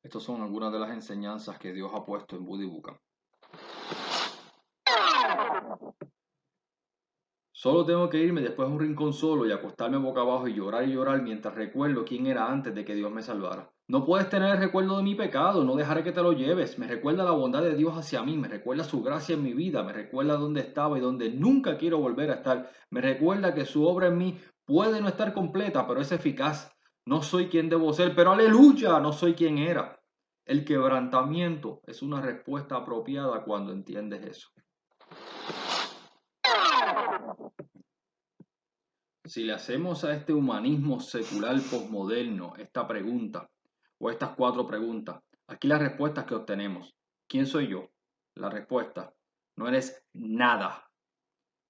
Estas son algunas de las enseñanzas que Dios ha puesto en Buddy Bucan. Solo tengo que irme después a un rincón solo y acostarme boca abajo y llorar mientras recuerdo quién era antes de que Dios me salvara. No puedes tener el recuerdo de mi pecado, no dejaré que te lo lleves. Me recuerda la bondad de Dios hacia mí, me recuerda su gracia en mi vida, me recuerda dónde estaba y dónde nunca quiero volver a estar. Me recuerda que su obra en mí puede no estar completa, pero es eficaz. No soy quien debo ser, pero aleluya, no soy quien era. El quebrantamiento es una respuesta apropiada cuando entiendes eso. Si le hacemos a este humanismo secular posmoderno esta pregunta, o estas 4 preguntas, aquí las respuestas que obtenemos. ¿Quién soy yo? La respuesta, no eres nada.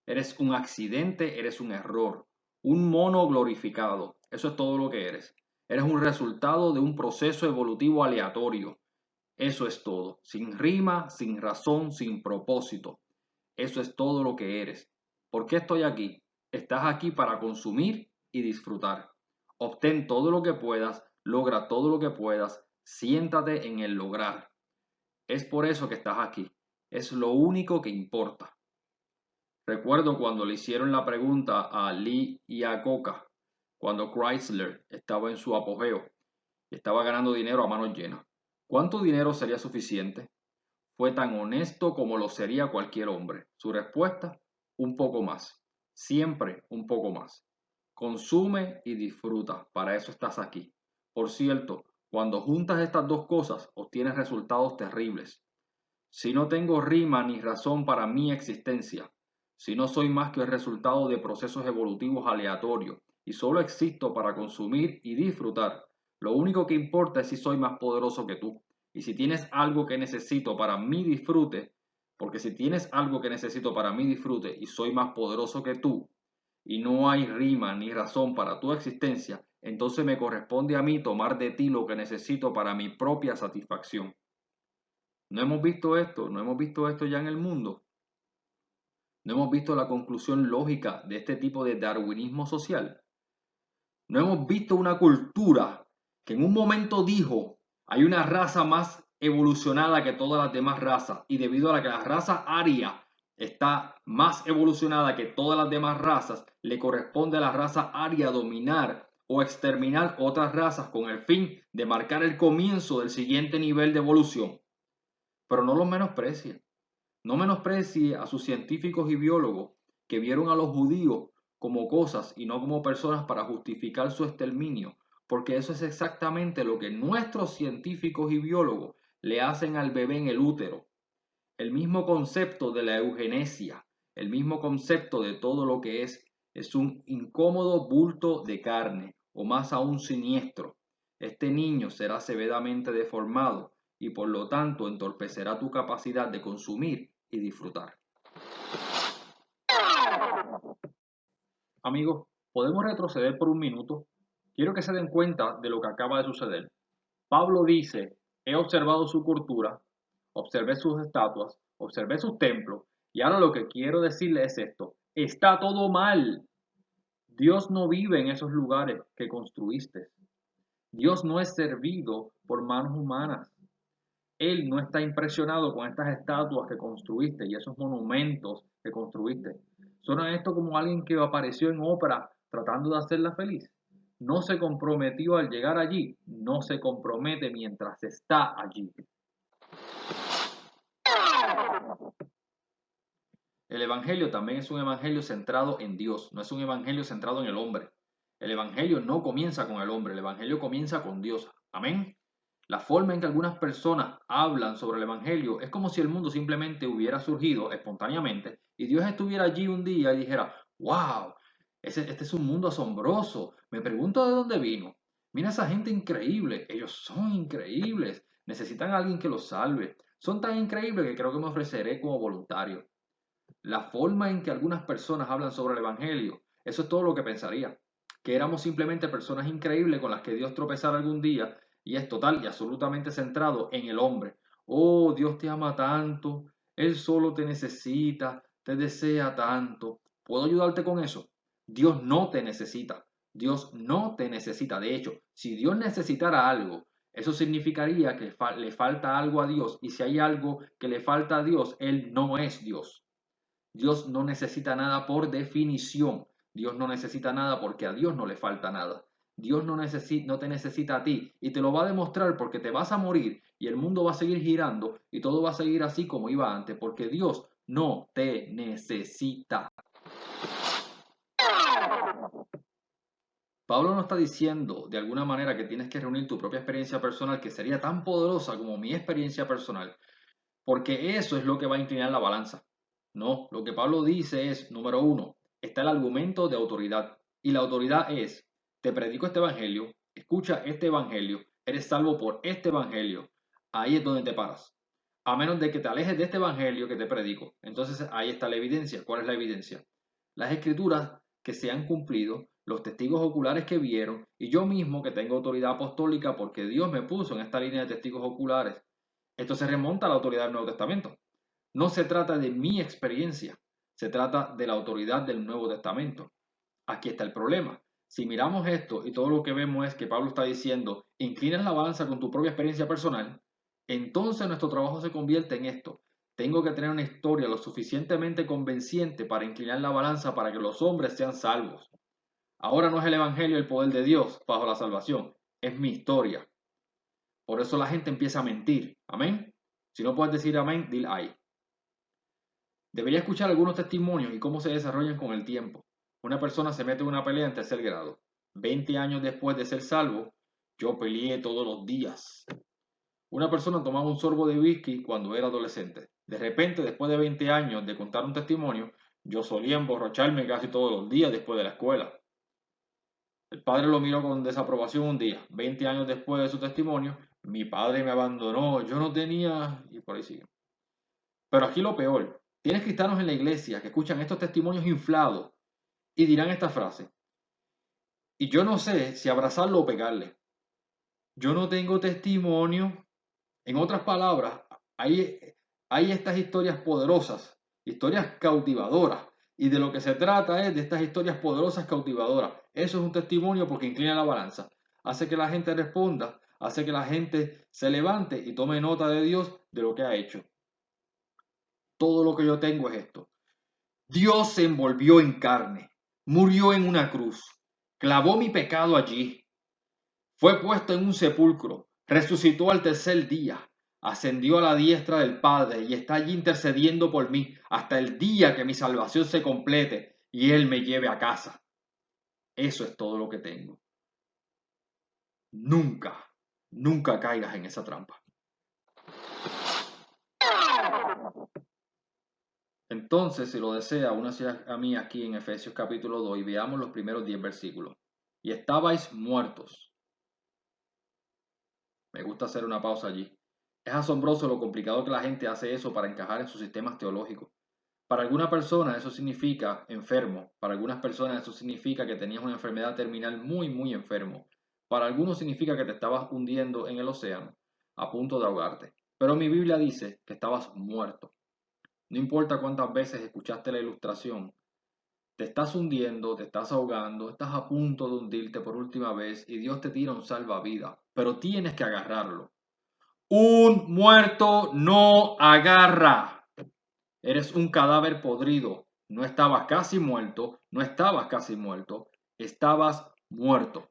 Eres un accidente, eres un error, un mono glorificado. Eso es todo lo que eres. Eres un resultado de un proceso evolutivo aleatorio. Eso es todo. Sin rima, sin razón, sin propósito. Eso es todo lo que eres. ¿Por qué estoy aquí? Estás aquí para consumir y disfrutar. Obtén todo lo que puedas, logra todo lo que puedas, siéntate en el lograr. Es por eso que estás aquí. Es lo único que importa. Recuerdo cuando le hicieron la pregunta a Lee Iacocca, cuando Chrysler estaba en su apogeo y estaba ganando dinero a manos llenas. ¿Cuánto dinero sería suficiente? Fue tan honesto como lo sería cualquier hombre. Su respuesta, un poco más. Siempre un poco más. Consume y disfruta. Para eso estás aquí. Por cierto, cuando juntas estas dos cosas, obtienes resultados terribles. Si no tengo rima ni razón para mi existencia, si no soy más que el resultado de procesos evolutivos aleatorios y solo existo para consumir y disfrutar, lo único que importa es si soy más poderoso que tú. Y si tienes algo que necesito para mi disfrute, porque si tienes algo que necesito para mi disfrute y soy más poderoso que tú, y no hay rima ni razón para tu existencia, entonces me corresponde a mí tomar de ti lo que necesito para mi propia satisfacción. ¿No hemos visto esto? ¿No hemos visto esto ya en el mundo? ¿No hemos visto la conclusión lógica de este tipo de darwinismo social? ¿No hemos visto una cultura que en un momento dijo hay una raza más evolucionada que todas las demás razas y debido a la que la raza aria está más evolucionada que todas las demás razas, le corresponde a la raza aria dominar o exterminar otras razas con el fin de marcar el comienzo del siguiente nivel de evolución? Pero no los menosprecie. No menosprecie a sus científicos y biólogos que vieron a los judíos como cosas y no como personas para justificar su exterminio, porque eso es exactamente lo que nuestros científicos y biólogos le hacen al bebé en el útero. El mismo concepto de la eugenesia, el mismo concepto de todo lo que es un incómodo bulto de carne, o más aún siniestro. Este niño será severamente deformado y por lo tanto entorpecerá tu capacidad de consumir y disfrutar. Amigos, podemos retroceder por un minuto. Quiero que se den cuenta de lo que acaba de suceder. Pablo dice, he observado su cultura, observé sus estatuas, observé sus templos, y ahora lo que quiero decirles es esto, está todo mal. Dios no vive en esos lugares que construiste. Dios no es servido por manos humanas. Él no está impresionado con estas estatuas que construiste y esos monumentos que construiste. ¿Suena esto como alguien que apareció en ópera tratando de hacerla feliz? No se comprometió al llegar allí, no se compromete mientras está allí. El Evangelio también es un Evangelio centrado en Dios, no es un Evangelio centrado en el hombre. El Evangelio no comienza con el hombre, el Evangelio comienza con Dios. Amén. La forma en que algunas personas hablan sobre el Evangelio es como si el mundo simplemente hubiera surgido espontáneamente y Dios estuviera allí un día y dijera, wow, este es un mundo asombroso, me pregunto de dónde vino. Mira esa gente increíble, ellos son increíbles, necesitan a alguien que los salve. Son tan increíbles que creo que me ofreceré como voluntario. La forma en que algunas personas hablan sobre el Evangelio, eso es todo lo que pensaría. Que éramos simplemente personas increíbles con las que Dios tropezara algún día y es total y absolutamente centrado en el hombre. Oh, Dios te ama tanto, Él solo te necesita, te desea tanto. ¿Puedo ayudarte con eso? Dios no te necesita. Dios no te necesita. De hecho, si Dios necesitara algo, Eso significaría que le falta algo a Dios, y si hay algo que le falta a Dios, Él no es Dios. Dios no necesita nada por definición. Dios no necesita nada porque a Dios no le falta nada. Dios no te necesita a ti y te lo va a demostrar porque te vas a morir y el mundo va a seguir girando y todo va a seguir así como iba antes porque Dios no te necesita. Pablo no está diciendo de alguna manera que tienes que reunir tu propia experiencia personal que sería tan poderosa como mi experiencia personal, porque eso es lo que va a inclinar la balanza. No, lo que Pablo dice es, número uno, está el argumento de autoridad. Y la autoridad es, te predico este evangelio, escucha este evangelio, eres salvo por este evangelio. Ahí es donde te paras. A menos de que te alejes de este evangelio que te predico. Entonces ahí está la evidencia. ¿Cuál es la evidencia? Las escrituras que se han cumplido, los testigos oculares que vieron, y yo mismo que tengo autoridad apostólica porque Dios me puso en esta línea de testigos oculares. Esto se remonta a la autoridad del Nuevo Testamento. No se trata de mi experiencia, se trata de la autoridad del Nuevo Testamento. Aquí está el problema. Si miramos esto y todo lo que vemos es que Pablo está diciendo, inclinas la balanza con tu propia experiencia personal, entonces nuestro trabajo se convierte en esto. Tengo que tener una historia lo suficientemente convenciente para inclinar la balanza para que los hombres sean salvos. Ahora no es el Evangelio el poder de Dios bajo la salvación, es mi historia. Por eso la gente empieza a mentir. Amén. Si no puedes decir amén, dile ay. Debería escuchar algunos testimonios y cómo se desarrollan con el tiempo. Una persona se mete en una pelea en tercer grado. 20 años después de ser salvo, yo peleé todos los días. Una persona tomaba un sorbo de whisky cuando era adolescente. De repente, después de 20 años de contar un testimonio, yo solía emborracharme casi todos los días después de la escuela. El padre lo miró con desaprobación un día. 20 años después de su testimonio, mi padre me abandonó, yo no tenía... y por ahí sigue. Pero aquí lo peor, tienes cristianos en la iglesia que escuchan estos testimonios inflados y dirán esta frase. Y yo no sé si abrazarlo o pegarle. Yo no tengo testimonio. En otras palabras, hay estas historias poderosas, historias cautivadoras. Y de lo que se trata es de estas historias poderosas cautivadoras. Eso es un testimonio porque inclina la balanza. Hace que la gente responda, hace que la gente se levante y tome nota de Dios de lo que ha hecho. Todo lo que yo tengo es esto. Dios se envolvió en carne, murió en una cruz, clavó mi pecado allí, fue puesto en un sepulcro, resucitó al tercer día, ascendió a la diestra del Padre y está allí intercediendo por mí hasta el día que mi salvación se complete y Él me lleve a casa. Eso es todo lo que tengo. Nunca, nunca caigas en esa trampa. Entonces, si lo desea, únase a mí aquí en Efesios capítulo 2 y veamos los primeros 10 versículos. Y estabais muertos. Me gusta hacer una pausa allí. Es asombroso lo complicado que la gente hace eso para encajar en sus sistemas teológicos. Para alguna persona eso significa enfermo. Para algunas personas eso significa que tenías una enfermedad terminal muy, muy enfermo. Para algunos significa que te estabas hundiendo en el océano, a punto de ahogarte. Pero mi Biblia dice que estabas muerto. No importa cuántas veces escuchaste la ilustración, te estás hundiendo, te estás ahogando, estás a punto de hundirte por última vez y Dios te tira un salvavidas, pero tienes que agarrarlo. Un muerto no agarra. Eres un cadáver podrido. No estabas casi muerto, no estabas casi muerto, estabas muerto.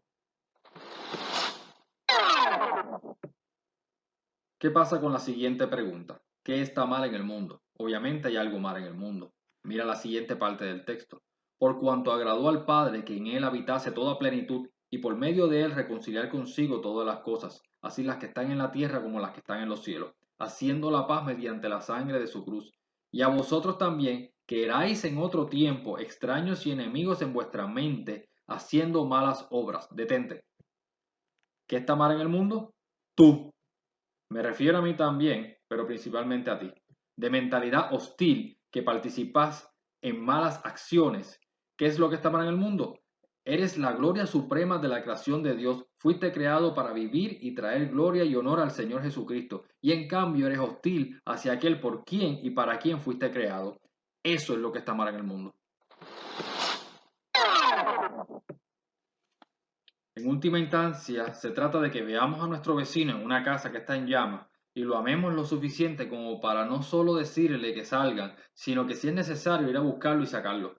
¿Qué pasa con la siguiente pregunta? ¿Qué está mal en el mundo? Obviamente hay algo mal en el mundo. Mira la siguiente parte del texto. Por cuanto agradó al Padre que en él habitase toda plenitud y por medio de él reconciliar consigo todas las cosas, así las que están en la tierra como las que están en los cielos, haciendo la paz mediante la sangre de su cruz. Y a vosotros también, que erais en otro tiempo extraños y enemigos en vuestra mente, haciendo malas obras. Detente. ¿Qué está mal en el mundo? Tú. Me refiero a mí también, pero principalmente a ti, de mentalidad hostil que participas en malas acciones. ¿Qué es lo que está mal en el mundo? Eres la gloria suprema de la creación de Dios. Fuiste creado para vivir y traer gloria y honor al Señor Jesucristo. Y en cambio eres hostil hacia aquel por quien y para quien fuiste creado. Eso es lo que está mal en el mundo. En última instancia, se trata de que veamos a nuestro vecino en una casa que está en llamas y lo amemos lo suficiente como para no solo decirle que salgan, sino que si es necesario ir a buscarlo y sacarlo.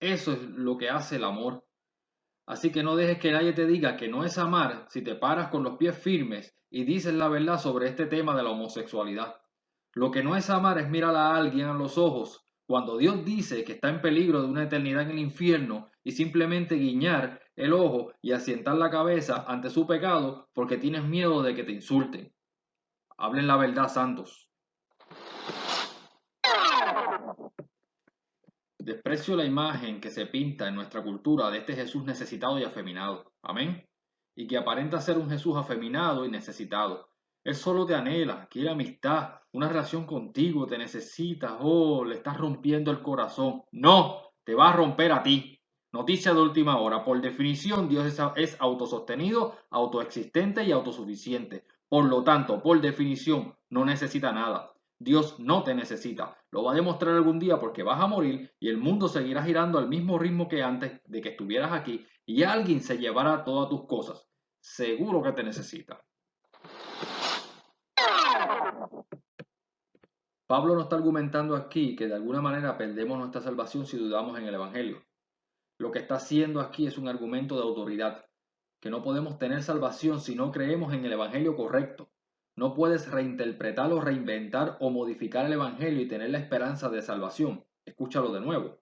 Eso es lo que hace el amor. Así que no dejes que nadie te diga que no es amar si te paras con los pies firmes y dices la verdad sobre este tema de la homosexualidad. Lo que no es amar es mirar a alguien a los ojos cuando Dios dice que está en peligro de una eternidad en el infierno y simplemente guiñar el ojo y asientar la cabeza ante su pecado porque tienes miedo de que te insulten. Hablen la verdad, santos. Desprecio la imagen que se pinta en nuestra cultura de este Jesús necesitado y afeminado. Amén. Y que aparenta ser un Jesús afeminado y necesitado. Él solo te anhela, quiere amistad, una relación contigo, te necesita. Oh, le estás rompiendo el corazón. No, te va a romper a ti. Noticia de última hora. Por definición, Dios es autosostenido, autoexistente y autosuficiente. Por lo tanto, por definición, no necesita nada. Dios no te necesita. Lo va a demostrar algún día porque vas a morir y el mundo seguirá girando al mismo ritmo que antes de que estuvieras aquí y alguien se llevará todas tus cosas. Seguro que te necesita. Pablo no está argumentando aquí que de alguna manera perdemos nuestra salvación si dudamos en el Evangelio. Lo que está haciendo aquí es un argumento de autoridad, que no podemos tener salvación si no creemos en el Evangelio correcto. No puedes reinterpretar o reinventar o modificar el Evangelio y tener la esperanza de salvación. Escúchalo de nuevo.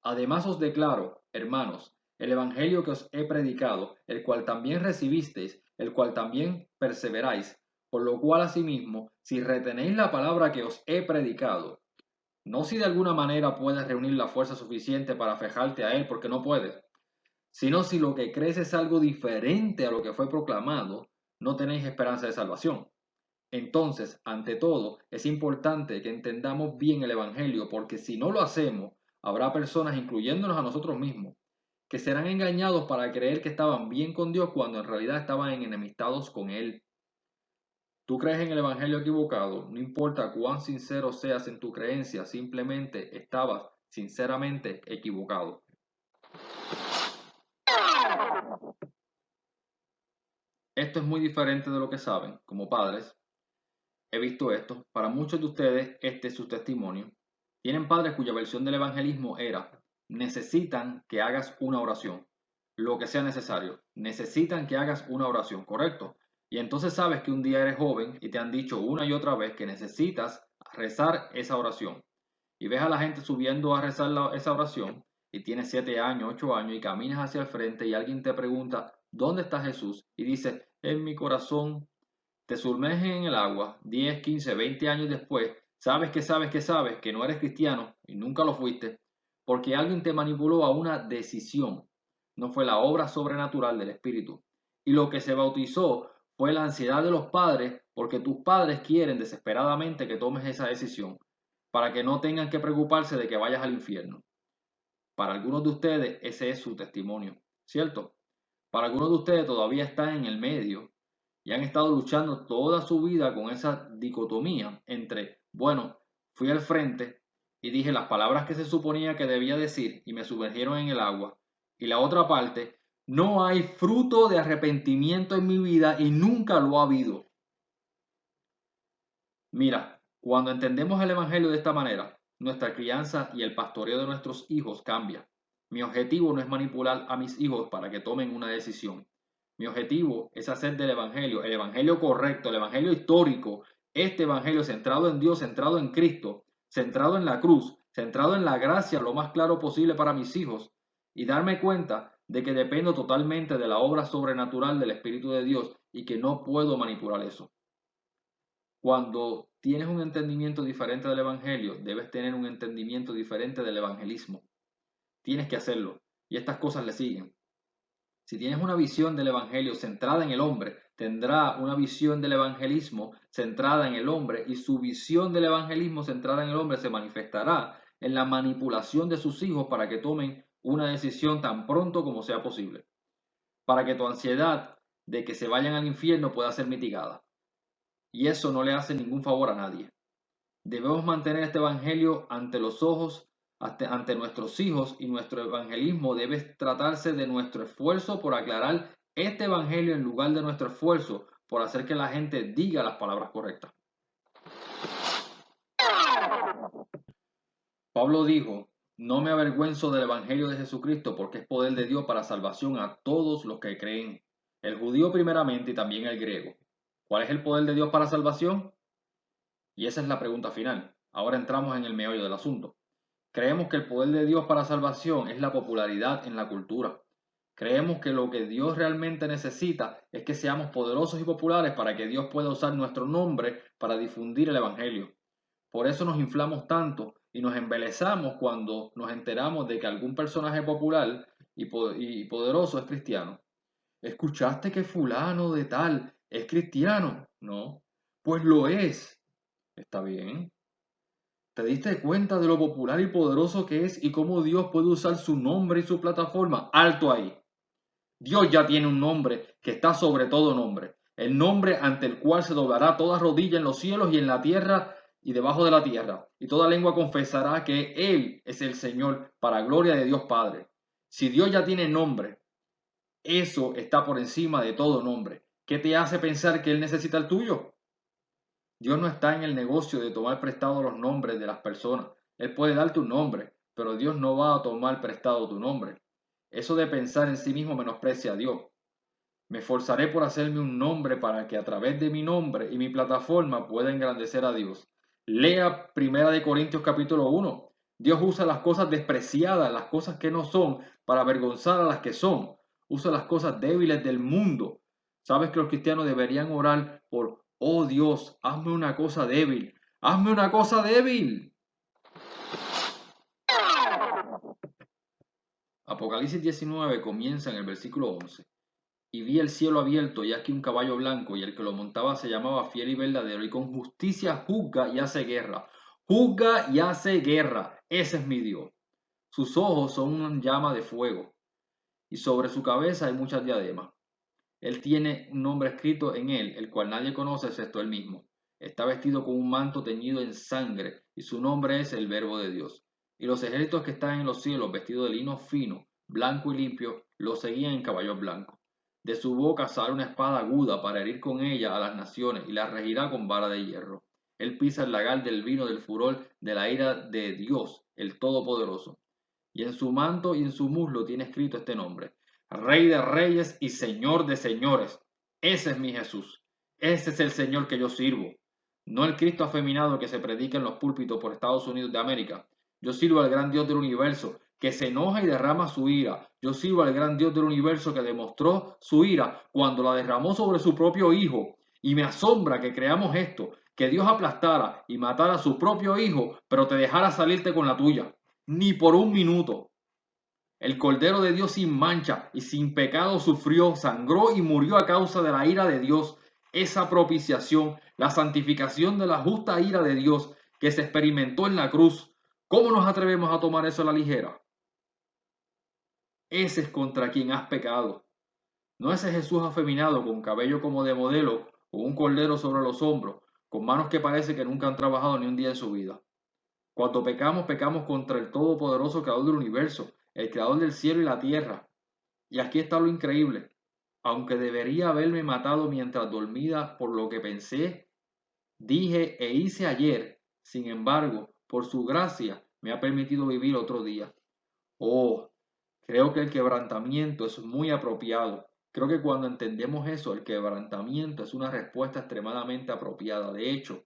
Además os declaro, hermanos, el Evangelio que os he predicado, el cual también recibisteis, el cual también perseveráis, por lo cual asimismo, si retenéis la palabra que os he predicado, no si de alguna manera puedes reunir la fuerza suficiente para fijarte a él porque no puedes, sino si lo que crees es algo diferente a lo que fue proclamado, no tenéis esperanza de salvación. Entonces, ante todo, es importante que entendamos bien el Evangelio, porque si no lo hacemos, habrá personas, incluyéndonos a nosotros mismos, que serán engañados para creer que estaban bien con Dios cuando en realidad estaban enemistados con Él. Tú crees en el Evangelio equivocado, no importa cuán sincero seas en tu creencia, simplemente estabas sinceramente equivocado. Esto es muy diferente de lo que saben como padres. He visto esto. Para muchos de ustedes, este es su testimonio. Tienen padres cuya versión del evangelismo era, necesitan que hagas una oración, lo que sea necesario. Necesitan que hagas una oración, ¿correcto? Y entonces sabes que un día eres joven y te han dicho una y otra vez que necesitas rezar esa oración. Y ves a la gente subiendo a rezar esa oración y tienes 7 años, 8 años y caminas hacia el frente y alguien te pregunta, ¿dónde está Jesús? Y dices, en mi corazón. Te sumerges en el agua 10, 15, 20 años después, sabes que no eres cristiano y nunca lo fuiste, porque alguien te manipuló a una decisión. No fue la obra sobrenatural del Espíritu. Y lo que se bautizó fue la ansiedad de los padres, porque tus padres quieren desesperadamente que tomes esa decisión, para que no tengan que preocuparse de que vayas al infierno. Para algunos de ustedes ese es su testimonio, ¿cierto? Para algunos de ustedes todavía están en el medio y han estado luchando toda su vida con esa dicotomía entre, bueno, fui al frente y dije las palabras que se suponía que debía decir y me sumergieron en el agua. Y la otra parte, no hay fruto de arrepentimiento en mi vida y nunca lo ha habido. Mira, cuando entendemos el Evangelio de esta manera, nuestra crianza y el pastoreo de nuestros hijos cambia. Mi objetivo no es manipular a mis hijos para que tomen una decisión. Mi objetivo es hacer del Evangelio, el Evangelio correcto, el Evangelio histórico, este Evangelio centrado en Dios, centrado en Cristo, centrado en la cruz, centrado en la gracia lo más claro posible para mis hijos y darme cuenta de que dependo totalmente de la obra sobrenatural del Espíritu de Dios y que no puedo manipular eso. Cuando tienes un entendimiento diferente del Evangelio, debes tener un entendimiento diferente del evangelismo. Tienes que hacerlo. Y estas cosas le siguen. Si tienes una visión del Evangelio centrada en el hombre, tendrá una visión del evangelismo centrada en el hombre y su visión del evangelismo centrada en el hombre se manifestará en la manipulación de sus hijos para que tomen una decisión tan pronto como sea posible. Para que tu ansiedad de que se vayan al infierno pueda ser mitigada. Y eso no le hace ningún favor a nadie. Debemos mantener este evangelio ante los ojos, ante nuestros hijos y nuestro evangelismo debe tratarse de nuestro esfuerzo por aclarar este evangelio en lugar de nuestro esfuerzo por hacer que la gente diga las palabras correctas. Pablo dijo, no me avergüenzo del evangelio de Jesucristo porque es poder de Dios para salvación a todos los que creen, el judío primeramente y también el griego. ¿Cuál es el poder de Dios para salvación? Y esa es la pregunta final. Ahora entramos en el meollo del asunto. Creemos que el poder de Dios para salvación es la popularidad en la cultura. Creemos que lo que Dios realmente necesita es que seamos poderosos y populares para que Dios pueda usar nuestro nombre para difundir el evangelio. Por eso nos inflamos tanto y nos embelezamos cuando nos enteramos de que algún personaje popular y poderoso es cristiano. ¿Escuchaste que fulano de tal es cristiano? No. Pues lo es. Está bien. ¿Te diste cuenta de lo popular y poderoso que es y cómo Dios puede usar su nombre y su plataforma? Alto ahí. Dios ya tiene un nombre que está sobre todo nombre. El nombre ante el cual se doblará toda rodilla en los cielos y en la tierra y debajo de la tierra. Y toda lengua confesará que Él es el Señor para gloria de Dios Padre. Si Dios ya tiene nombre, eso está por encima de todo nombre. ¿Qué te hace pensar que Él necesita el tuyo? Dios no está en el negocio de tomar prestado los nombres de las personas. Él puede darte un nombre, pero Dios no va a tomar prestado tu nombre. Eso de pensar en sí mismo menosprecia a Dios. Me esforzaré por hacerme un nombre para que a través de mi nombre y mi plataforma pueda engrandecer a Dios. Lea 1 Corintios capítulo 1. Dios usa las cosas despreciadas, las cosas que no son, para avergonzar a las que son. Usa las cosas débiles del mundo. ¿Sabes que los cristianos deberían orar por, oh Dios, hazme una cosa débil? Hazme una cosa débil. Apocalipsis 19 comienza en el versículo 11. Y vi el cielo abierto y aquí un caballo blanco, y el que lo montaba se llamaba Fiel y Verdadero, y con justicia juzga y hace guerra. Juzga y hace guerra. Ese es mi Dios. Sus ojos son una llama de fuego, y sobre su cabeza hay muchas diademas. Él tiene un nombre escrito en él, el cual nadie conoce excepto él mismo. Está vestido con un manto teñido en sangre, y su nombre es el Verbo de Dios. Y los ejércitos que están en los cielos, vestidos de lino fino, blanco y limpio, lo seguían en caballos blancos. De su boca sale una espada aguda para herir con ella a las naciones, y las regirá con vara de hierro. Él pisa el lagar del vino del furor de la ira de Dios, el Todopoderoso. Y en su manto y en su muslo tiene escrito este nombre: Rey de reyes y Señor de señores. Ese es mi Jesús. Ese es el Señor que yo sirvo. No el Cristo afeminado que se predica en los púlpitos por Estados Unidos de América. Yo sirvo al gran Dios del universo, que se enoja y derrama su ira. Yo sirvo al gran Dios del universo que demostró su ira cuando la derramó sobre su propio Hijo. Y me asombra que creamos esto, que Dios aplastara y matara a su propio Hijo, pero te dejara salirte con la tuya. Ni por un minuto. El Cordero de Dios sin mancha y sin pecado sufrió, sangró y murió a causa de la ira de Dios. Esa propiciación, la santificación de la justa ira de Dios que se experimentó en la cruz. ¿Cómo nos atrevemos a tomar eso a la ligera? Ese es contra quien has pecado. No ese Jesús afeminado con cabello como de modelo, con un cordero sobre los hombros, con manos que parece que nunca han trabajado ni un día en su vida. Cuando pecamos, pecamos contra el todopoderoso creador del universo, el creador del cielo y la tierra. Y aquí está lo increíble. Aunque debería haberme matado mientras dormía por lo que pensé, dije e hice ayer, sin embargo, por su gracia me ha permitido vivir otro día. Oh, creo que el quebrantamiento es muy apropiado. Creo que cuando entendemos eso, el quebrantamiento es una respuesta extremadamente apropiada. De hecho,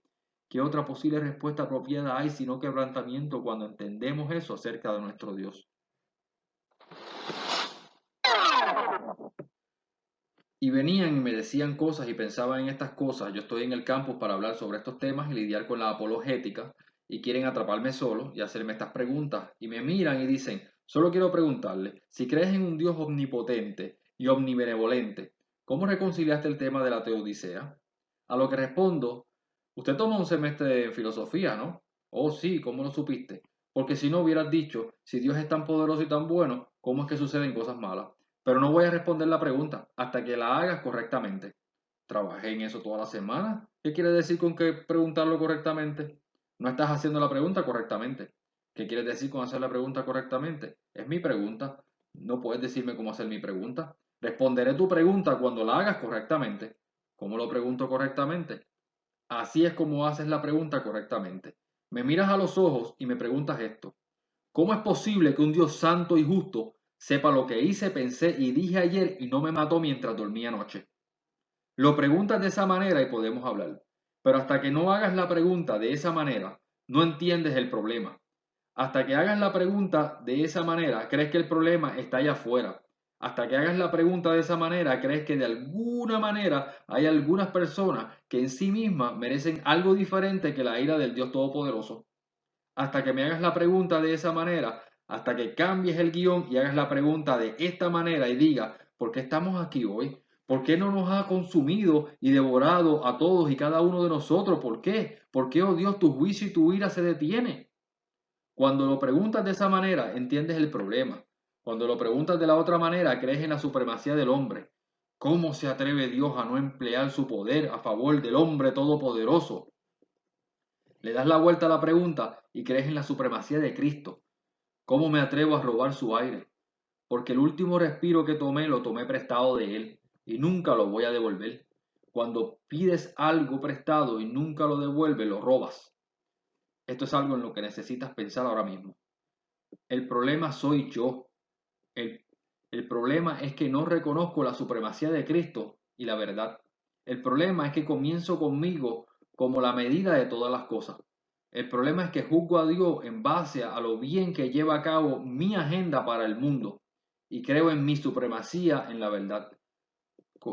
¿qué otra posible respuesta apropiada hay sino quebrantamiento cuando entendemos eso acerca de nuestro Dios? Y venían y me decían cosas y pensaban en estas cosas. Yo estoy en el campus para hablar sobre estos temas y lidiar con la apologética y quieren atraparme solo y hacerme estas preguntas. Y me miran y dicen, solo quiero preguntarle, si crees en un Dios omnipotente y omnibenevolente, ¿cómo reconciliaste el tema de la teodicea? A lo que respondo, usted toma un semestre en filosofía, ¿no? Oh, sí, ¿cómo lo supiste? Porque si no hubieras dicho, si Dios es tan poderoso y tan bueno, ¿cómo es que suceden cosas malas? Pero no voy a responder la pregunta hasta que la hagas correctamente. Trabajé en eso toda la semana. ¿Qué quiere decir con que preguntarlo correctamente? No estás haciendo la pregunta correctamente. ¿Qué quieres decir con hacer la pregunta correctamente? Es mi pregunta. No puedes decirme cómo hacer mi pregunta. Responderé tu pregunta cuando la hagas correctamente. ¿Cómo lo pregunto correctamente? Así es como haces la pregunta correctamente. Me miras a los ojos y me preguntas esto. ¿Cómo es posible que un Dios santo y justo sepa lo que hice, pensé y dije ayer y no me mató mientras dormía anoche? Lo preguntas de esa manera y podemos hablar. Pero hasta que no hagas la pregunta de esa manera, no entiendes el problema. Hasta que hagas la pregunta de esa manera, crees que el problema está allá afuera. Hasta que hagas la pregunta de esa manera, crees que de alguna manera hay algunas personas que en sí mismas merecen algo diferente que la ira del Dios Todopoderoso. Hasta que me hagas la pregunta de esa manera, hasta que cambies el guión y hagas la pregunta de esta manera y digas, ¿por qué estamos aquí hoy? ¿Por qué no nos ha consumido y devorado a todos y cada uno de nosotros? ¿Por qué? ¿Por qué, oh Dios, tu juicio y tu ira se detiene? Cuando lo preguntas de esa manera, entiendes el problema. Cuando lo preguntas de la otra manera, crees en la supremacía del hombre. ¿Cómo se atreve Dios a no emplear su poder a favor del hombre todopoderoso? Le das la vuelta a la pregunta y crees en la supremacía de Cristo. ¿Cómo me atrevo a robar su aire? Porque el último respiro que tomé lo tomé prestado de Él y nunca lo voy a devolver. Cuando pides algo prestado y nunca lo devuelves, lo robas. Esto es algo en lo que necesitas pensar ahora mismo. El problema soy yo. El, el problema es que no reconozco la supremacía de Cristo y la verdad. El problema es que comienzo conmigo como la medida de todas las cosas. El problema es que juzgo a Dios en base a lo bien que lleva a cabo mi agenda para el mundo y creo en mi supremacía en la verdad.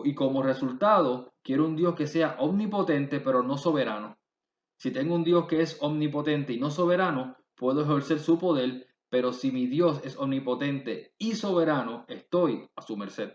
Y como resultado, quiero un Dios que sea omnipotente pero no soberano. Si tengo un Dios que es omnipotente y no soberano, puedo ejercer su poder, pero si mi Dios es omnipotente y soberano, estoy a su merced.